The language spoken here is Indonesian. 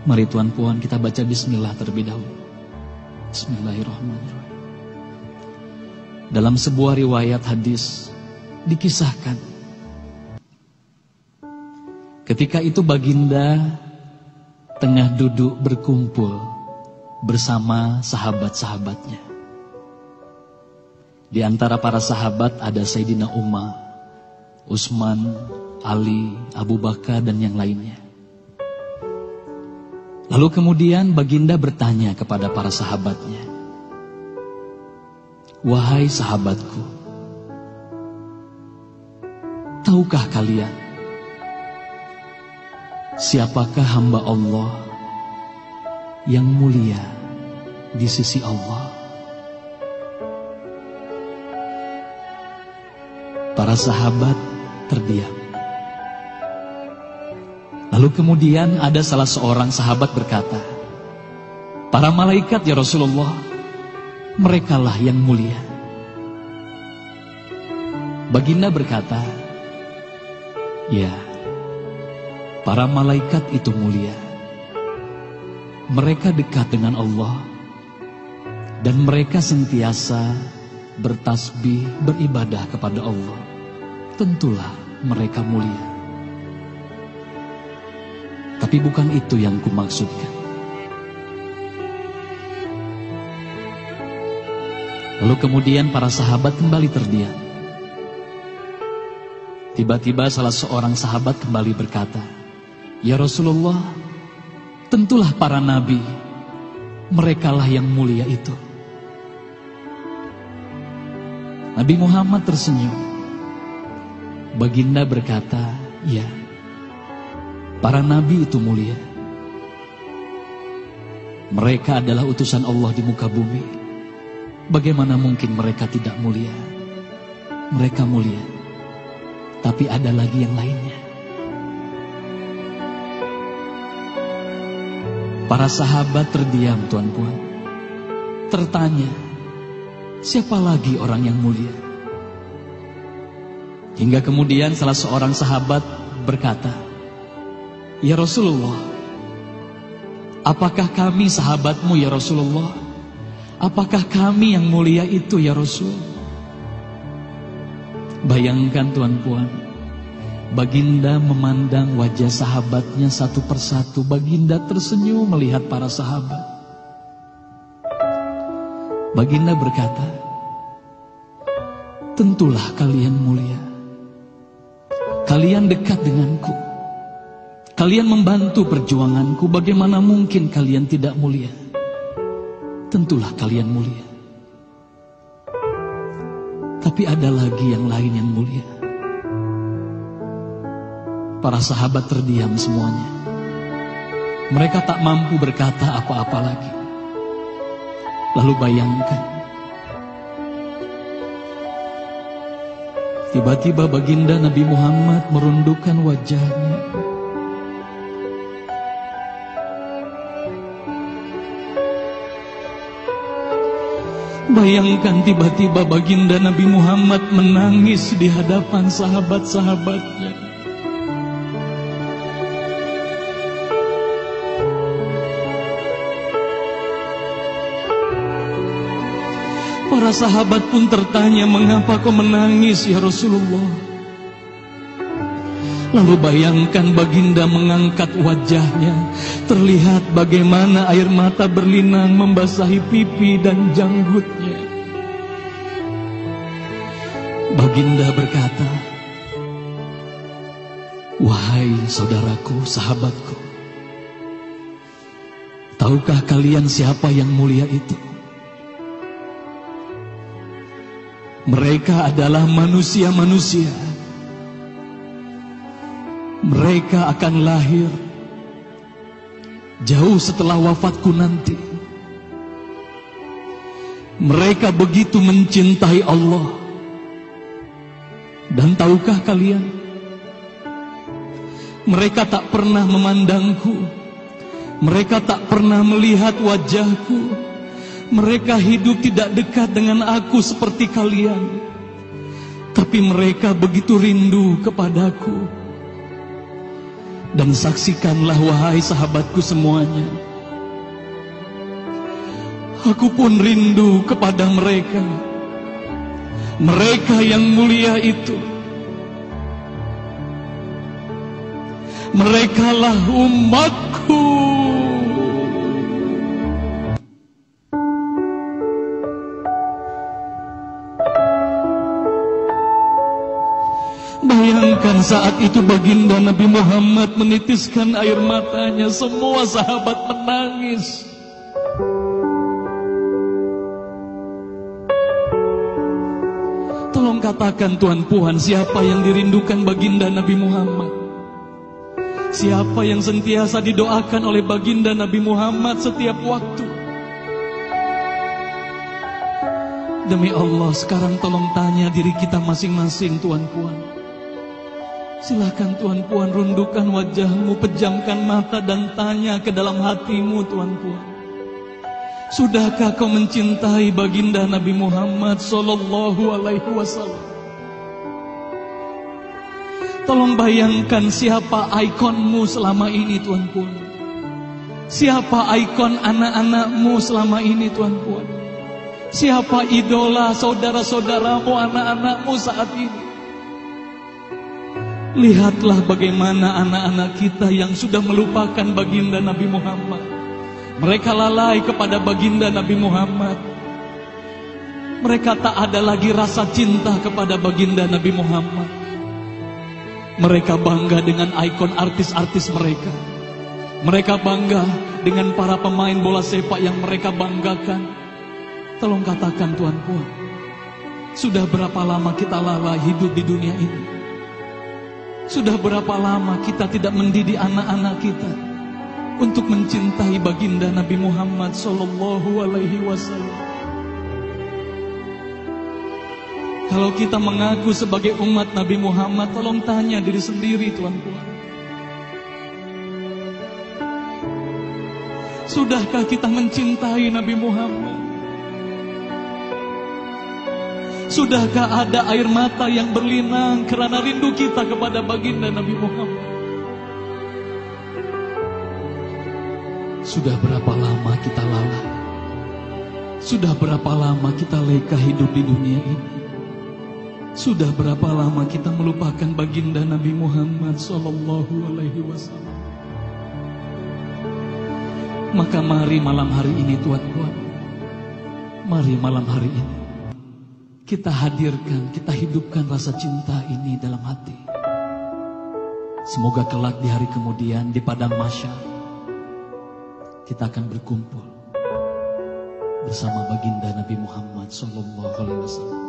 Mari Tuan Puan kita baca bismillah terlebih dahulu. Bismillahirrahmanirrahim. Dalam sebuah riwayat hadis dikisahkan, ketika itu baginda tengah duduk berkumpul bersama sahabat-sahabatnya. Di antara para sahabat ada Sayyidina Umar, Utsman, Ali, Abu Bakar dan yang lainnya. Lalu kemudian baginda bertanya kepada para sahabatnya, "Wahai sahabatku, tahukah kalian siapakah hamba Allah yang mulia di sisi Allah?" Para sahabat terdiam. Lalu kemudian ada salah seorang sahabat berkata, "Para malaikat ya Rasulullah, merekalah yang mulia." Baginda berkata, "Ya, para malaikat itu mulia. Mereka dekat dengan Allah dan mereka sentiasa bertasbih, beribadah kepada Allah. Tentulah mereka mulia. Tapi bukan itu yang kumaksudkan." Lalu kemudian para sahabat kembali terdiam. Tiba-tiba salah seorang sahabat kembali berkata, "Ya Rasulullah, tentulah para nabi, merekalah yang mulia itu." Nabi Muhammad tersenyum. Baginda berkata, "Ya, para nabi itu mulia. Mereka adalah utusan Allah di muka bumi. Bagaimana mungkin mereka tidak mulia? Mereka mulia. Tapi ada lagi yang lainnya." Para sahabat terdiam, Tuan Puan. Tertanya, siapa lagi orang yang mulia? Hingga kemudian salah seorang sahabat berkata, "Ya Rasulullah, apakah kami sahabatmu ya Rasulullah? Apakah kami yang mulia itu ya Rasul?" Bayangkan Tuan Puan, baginda memandang wajah sahabatnya satu persatu. Baginda tersenyum melihat para sahabat. Baginda berkata, "Tentulah kalian mulia. Kalian dekat denganku. Kalian membantu perjuanganku. Bagaimana mungkin kalian tidak mulia? Tentulah kalian mulia. Tapi ada lagi yang lain yang mulia." Para sahabat terdiam semuanya. Mereka tak mampu berkata apa-apa lagi. Lalu bayangkan, tiba-tiba baginda Nabi Muhammad merundukkan wajahnya. Bayangkan tiba-tiba baginda Nabi Muhammad menangis di hadapan sahabat-sahabatnya. Para sahabat pun tertanya, "Mengapa kau menangis ya Rasulullah?" Lalu bayangkan baginda mengangkat wajahnya. Terlihat bagaimana air mata berlinang membasahi pipi dan janggutnya. Baginda berkata, "Wahai saudaraku, sahabatku, tahukah kalian siapa yang mulia itu? Mereka adalah manusia-manusia. Mereka akan lahir jauh setelah wafatku nanti. Mereka begitu mencintai Allah. Dan tahukah kalian, mereka tak pernah memandangku. Mereka tak pernah melihat wajahku. Mereka hidup tidak dekat dengan aku seperti kalian. Tapi mereka begitu rindu kepadaku. Dan saksikanlah wahai sahabatku semuanya, aku pun rindu kepada mereka, mereka yang mulia itu. Merekalah umatku. Bayangkan saat itu baginda Nabi Muhammad menitiskan air matanya, semua sahabat menangis. Tolong katakan Tuan Puan, siapa yang dirindukan baginda Nabi Muhammad? Siapa yang sentiasa didoakan oleh baginda Nabi Muhammad setiap waktu? Demi Allah, sekarang tolong tanya diri kita masing-masing, Tuan Puan. Silakan Tuan Puan rundukkan wajahmu, pejamkan mata dan tanya ke dalam hatimu, Tuan Puan. Sudahkah kau mencintai baginda Nabi Muhammad sallallahu alaihi wasallam? Tolong bayangkan siapa ikonmu selama ini, Tuan Puan. Siapa ikon anak-anakmu selama ini, Tuan Puan. Siapa idola saudara-saudaramu, anak-anakmu saat ini. Lihatlah bagaimana anak-anak kita yang sudah melupakan baginda Nabi Muhammad. Mereka lalai kepada baginda Nabi Muhammad. Mereka tak ada lagi rasa cinta kepada baginda Nabi Muhammad. Mereka bangga dengan ikon artis-artis mereka. Mereka bangga dengan para pemain bola sepak yang mereka banggakan. Tolong katakan Tuan Puan, sudah berapa lama kita lalai hidup di dunia ini? Sudah berapa lama kita tidak mendidik anak-anak kita untuk mencintai baginda Nabi Muhammad sallallahu alaihi wasallam? Kalau kita mengaku sebagai umat Nabi Muhammad, tolong tanya diri sendiri, Tuan Puan. Sudahkah kita mencintai Nabi Muhammad? Sudahkah ada air mata yang berlinang karena rindu kita kepada baginda Nabi Muhammad? Sudah berapa lama kita lalai? Sudah berapa lama kita leka hidup di dunia ini? Sudah berapa lama kita melupakan baginda Nabi Muhammad sallallahu alaihi wasallam? Maka mari malam hari ini, Tuan Puan, mari malam hari ini kita hadirkan, kita hidupkan rasa cinta ini dalam hati. Semoga kelak di hari kemudian di padang mahsyar kita akan berkumpul bersama baginda Nabi Muhammad sallallahu alaihi wasallam.